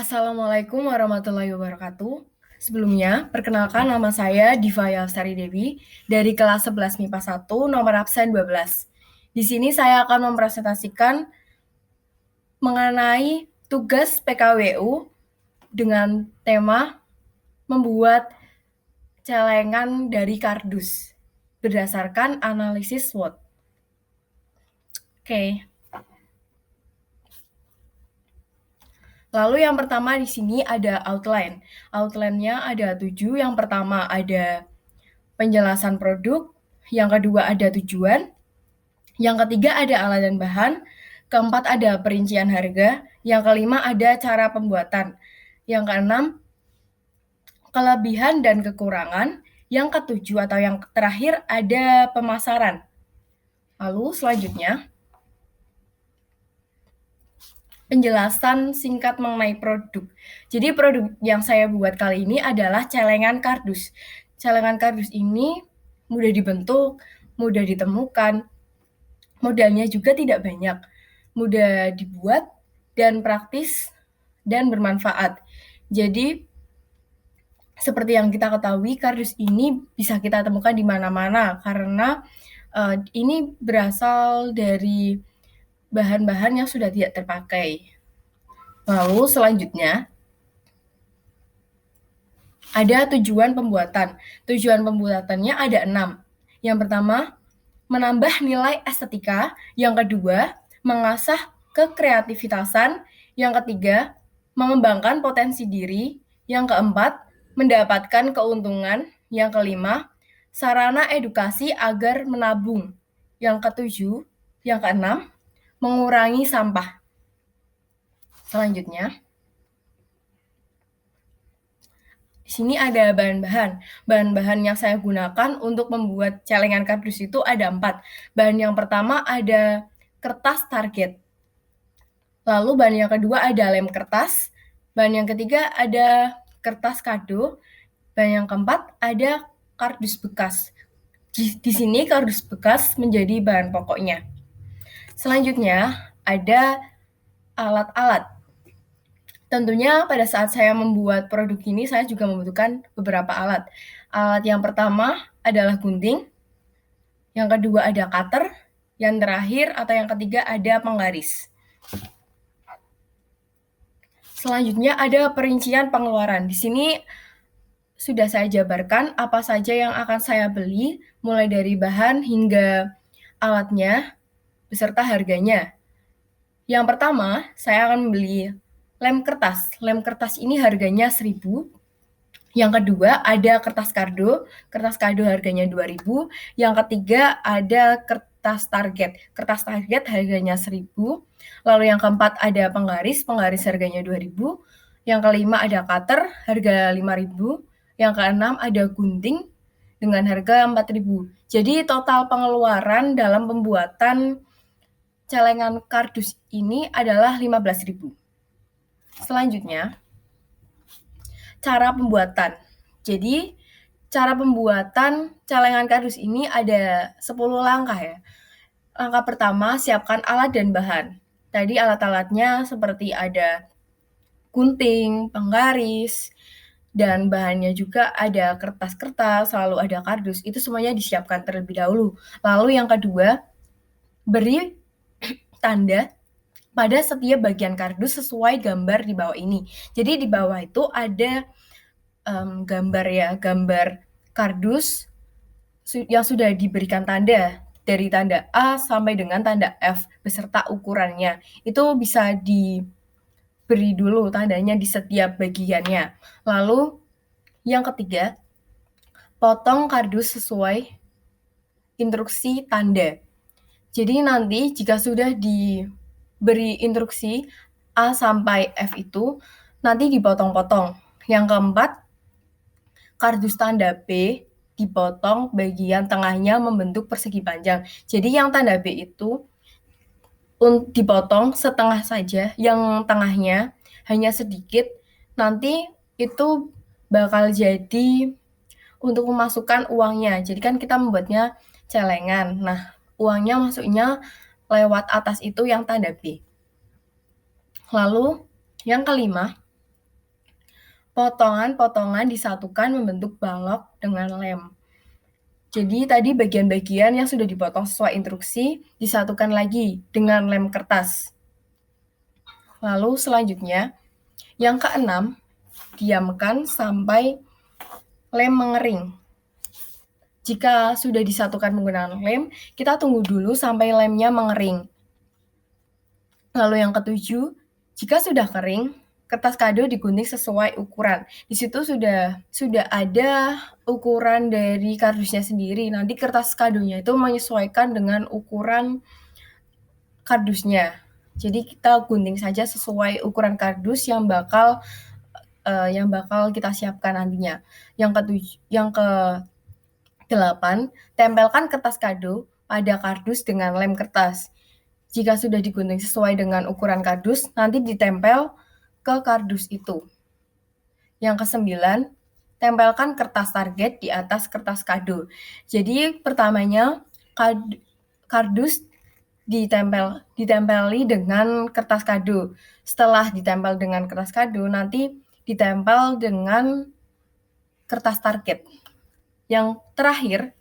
Assalamualaikum warahmatullahi wabarakatuh. Sebelumnya, perkenalkan nama saya Diva Yalsari Dewi dari kelas 11 MIPA 1, nomor absen 12. Di sini saya akan mempresentasikan mengenai tugas PKWU dengan tema membuat celengan dari kardus berdasarkan analisis SWOT. Oke. Lalu yang pertama di sini ada outline. Outline-nya ada 7. Yang pertama ada penjelasan produk, yang kedua ada tujuan, yang ketiga ada alat dan bahan, keempat ada perincian harga, yang kelima ada cara pembuatan, yang keenam kelebihan dan kekurangan, yang ketujuh atau yang terakhir ada pemasaran. Lalu selanjutnya penjelasan singkat mengenai produk. Jadi produk yang saya buat kali ini adalah celengan kardus. Celengan kardus ini mudah dibentuk, mudah ditemukan, modalnya juga tidak banyak, mudah dibuat, dan praktis, dan bermanfaat. Jadi, seperti yang kita ketahui, kardus ini bisa kita temukan di mana-mana, karena ini berasal dari bahan-bahan yang sudah tidak terpakai. Lalu selanjutnya, ada tujuan pembuatan. Tujuan pembuatannya ada 6. Yang pertama, menambah nilai estetika. Yang kedua, mengasah kekreativitasan. Yang ketiga, mengembangkan potensi diri. Yang keempat, mendapatkan keuntungan. Yang kelima, sarana edukasi agar menabung. Yang ketujuh, yang keenam, mengurangi sampah. Selanjutnya, di sini ada bahan-bahan. Bahan-bahan yang saya gunakan untuk membuat celengan kardus itu ada 4. Bahan yang pertama ada kertas target. Lalu bahan yang kedua ada lem kertas. Bahan yang ketiga ada kertas kado. Bahan yang keempat ada kardus bekas. Di sini kardus bekas menjadi bahan pokoknya. Selanjutnya ada alat-alat. Tentunya pada saat saya membuat produk ini, saya juga membutuhkan beberapa alat. Alat yang pertama adalah gunting, yang kedua ada cutter, yang terakhir atau yang ketiga ada penggaris. Selanjutnya ada perincian pengeluaran. Di sini sudah saya jabarkan apa saja yang akan saya beli, mulai dari bahan hingga alatnya, beserta harganya. Yang pertama, saya akan membeli lem kertas. Lem kertas ini harganya 1.000. Yang kedua ada kertas kado. Kertas kado harganya 2.000. Yang ketiga ada kertas target. Kertas target harganya 1.000. Lalu yang keempat ada penggaris. Penggaris harganya 2.000. Yang kelima ada cutter harga 5.000. Yang keenam ada gunting dengan harga 4.000. Jadi total pengeluaran dalam pembuatan celengan kardus ini adalah 15.000. Selanjutnya, cara pembuatan. Jadi, cara pembuatan celengan kardus ini ada 10 langkah ya. Langkah pertama, siapkan alat dan bahan. Tadi alat-alatnya seperti ada gunting, penggaris, dan bahannya juga ada kertas-kertas, lalu ada kardus. Itu semuanya disiapkan terlebih dahulu. Lalu yang kedua, beri tanda pada setiap bagian kardus sesuai gambar di bawah ini. Jadi di bawah itu ada gambar ya, gambar kardus yang sudah diberikan tanda dari tanda A sampai dengan tanda F beserta ukurannya. Itu bisa diberi dulu tandanya di setiap bagiannya. Lalu yang ketiga, potong kardus sesuai instruksi tanda. Jadi nanti jika sudah diberi instruksi A sampai F itu, nanti dipotong-potong. Yang keempat, kardus tanda B dipotong bagian tengahnya membentuk persegi panjang. Jadi yang tanda B itu dipotong setengah saja, yang tengahnya hanya sedikit, nanti itu bakal jadi untuk memasukkan uangnya. Jadi kan kita membuatnya celengan. Nah, uangnya masuknya lewat atas itu yang tanda B. Lalu yang kelima, Potongan-potongan disatukan membentuk balok dengan lem. Jadi tadi bagian-bagian yang sudah dipotong sesuai instruksi disatukan lagi dengan lem kertas. Lalu selanjutnya, yang keenam, diamkan sampai lem mengering. Jika sudah disatukan menggunakan lem, kita tunggu dulu sampai lemnya mengering. Lalu yang ketujuh, jika sudah kering, kertas kado digunting sesuai ukuran. Di situ sudah ada ukuran dari kardusnya sendiri. Nanti kertas kadonya itu menyesuaikan dengan ukuran kardusnya. Jadi kita gunting saja sesuai ukuran kardus yang bakal kita siapkan nantinya. Yang ke-8, tempelkan kertas kado pada kardus dengan lem kertas. Jika sudah digunting sesuai dengan ukuran kardus, nanti ditempel ke kardus itu. Yang ke-9, tempelkan kertas target di atas kertas kado. Jadi pertamanya kardus ditempeli dengan kertas kado. Setelah ditempel dengan kertas kado, nanti ditempel dengan kertas target. Yang terakhir,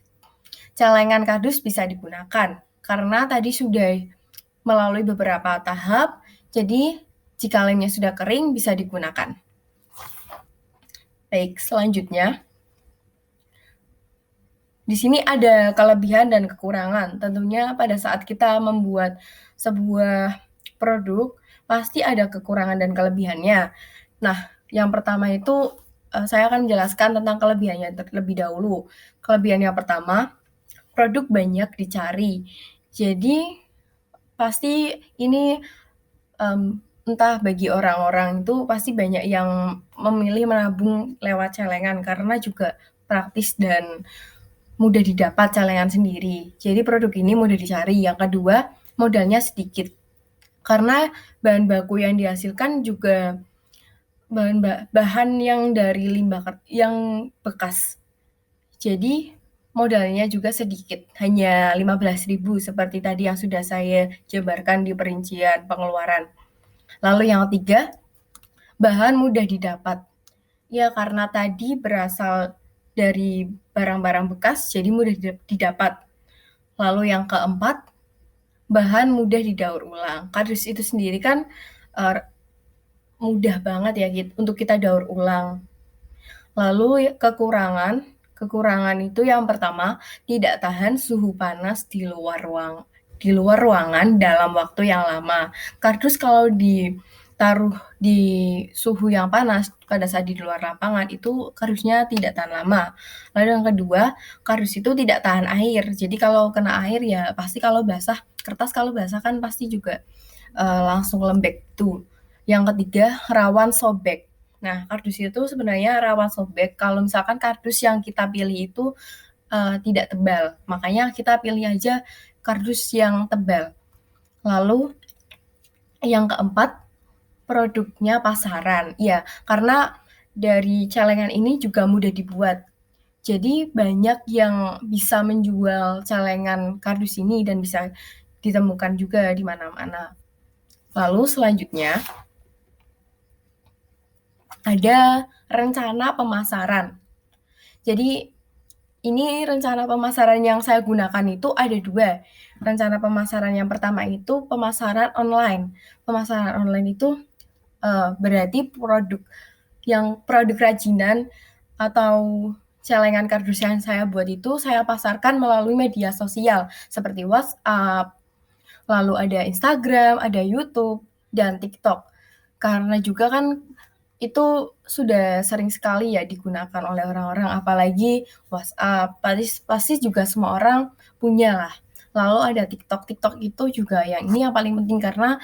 celengan kardus bisa digunakan karena tadi sudah melalui beberapa tahap, jadi jika lemnya sudah kering bisa digunakan. Baik, selanjutnya di sini ada kelebihan dan kekurangan. Tentunya pada saat kita membuat sebuah produk, pasti ada kekurangan dan kelebihannya. Nah, yang pertama itu saya akan menjelaskan tentang kelebihannya terlebih dahulu. Kelebihan yang pertama, produk banyak dicari. Jadi pasti ini entah bagi orang-orang itu pasti banyak yang memilih menabung lewat celengan karena juga praktis dan mudah didapat celengan sendiri. Jadi produk ini mudah dicari. Yang kedua, modalnya sedikit. Karena bahan baku yang dihasilkan juga bahan yang dari limbah yang bekas. Jadi modalnya juga sedikit, hanya 15.000 seperti tadi yang sudah saya jabarkan di perincian pengeluaran. Lalu yang ketiga, bahan mudah didapat. Ya karena tadi berasal dari barang-barang bekas, jadi mudah didapat. Lalu yang keempat, bahan mudah didaur ulang. Kardus itu sendiri kan mudah banget ya untuk kita daur ulang. Lalu kekurangan itu yang pertama, tidak tahan suhu panas di luar ruangan dalam waktu yang lama. Kardus kalau ditaruh di suhu yang panas pada saat di luar lapangan itu kardusnya tidak tahan lama. Lalu yang kedua, kardus itu tidak tahan air. Jadi kalau kena air ya pasti kalau basah, kertas kalau basah kan pasti juga langsung lembek tuh. Yang ketiga, rawan sobek. Nah, kardus itu sebenarnya rawan sobek kalau misalkan kardus yang kita pilih itu tidak tebal. Makanya kita pilih aja kardus yang tebal. Lalu yang keempat, produknya pasaran. Ya, karena dari celengan ini juga mudah dibuat. Jadi banyak yang bisa menjual celengan kardus ini dan bisa ditemukan juga di mana-mana. Lalu selanjutnya ada rencana pemasaran. Jadi ini rencana pemasaran yang saya gunakan itu ada 2. Rencana pemasaran yang pertama itu pemasaran online. Pemasaran online itu berarti produk kerajinan atau celengan kardus yang saya buat itu saya pasarkan melalui media sosial seperti WhatsApp, lalu ada Instagram, ada YouTube, dan TikTok. Karena juga kan itu sudah sering sekali ya digunakan oleh orang-orang, apalagi WhatsApp, pasti juga semua orang punya lah. Lalu ada TikTok. TikTok itu juga yang paling penting karena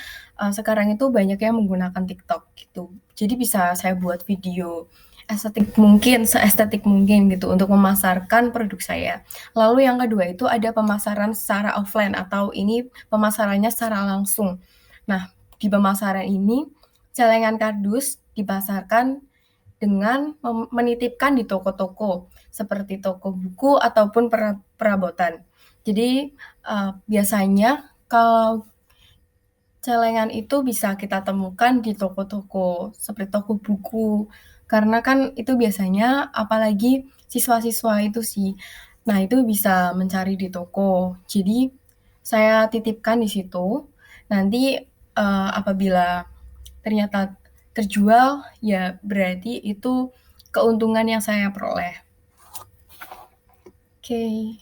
sekarang itu banyak yang menggunakan TikTok gitu. Jadi bisa saya buat video seestetik mungkin gitu untuk memasarkan produk saya. Lalu yang kedua itu ada pemasaran secara offline atau ini pemasarannya secara langsung. Nah, di pemasaran ini celengan kardus dipasarkan dengan menitipkan di toko-toko seperti toko buku ataupun perabotan. Jadi biasanya kalau Celengan itu bisa kita temukan di toko-toko, seperti toko buku, karena kan itu biasanya apalagi siswa-siswa itu sih. Nah, itu bisa mencari di toko. Jadi, saya titipkan di situ, nanti, apabila ternyata terjual, ya berarti itu keuntungan yang saya peroleh. Oke.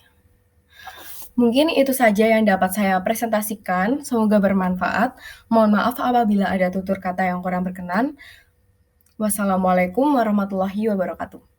Mungkin itu saja yang dapat saya presentasikan, semoga bermanfaat. Mohon maaf apabila ada tutur kata yang kurang berkenan. Wassalamualaikum warahmatullahi wabarakatuh.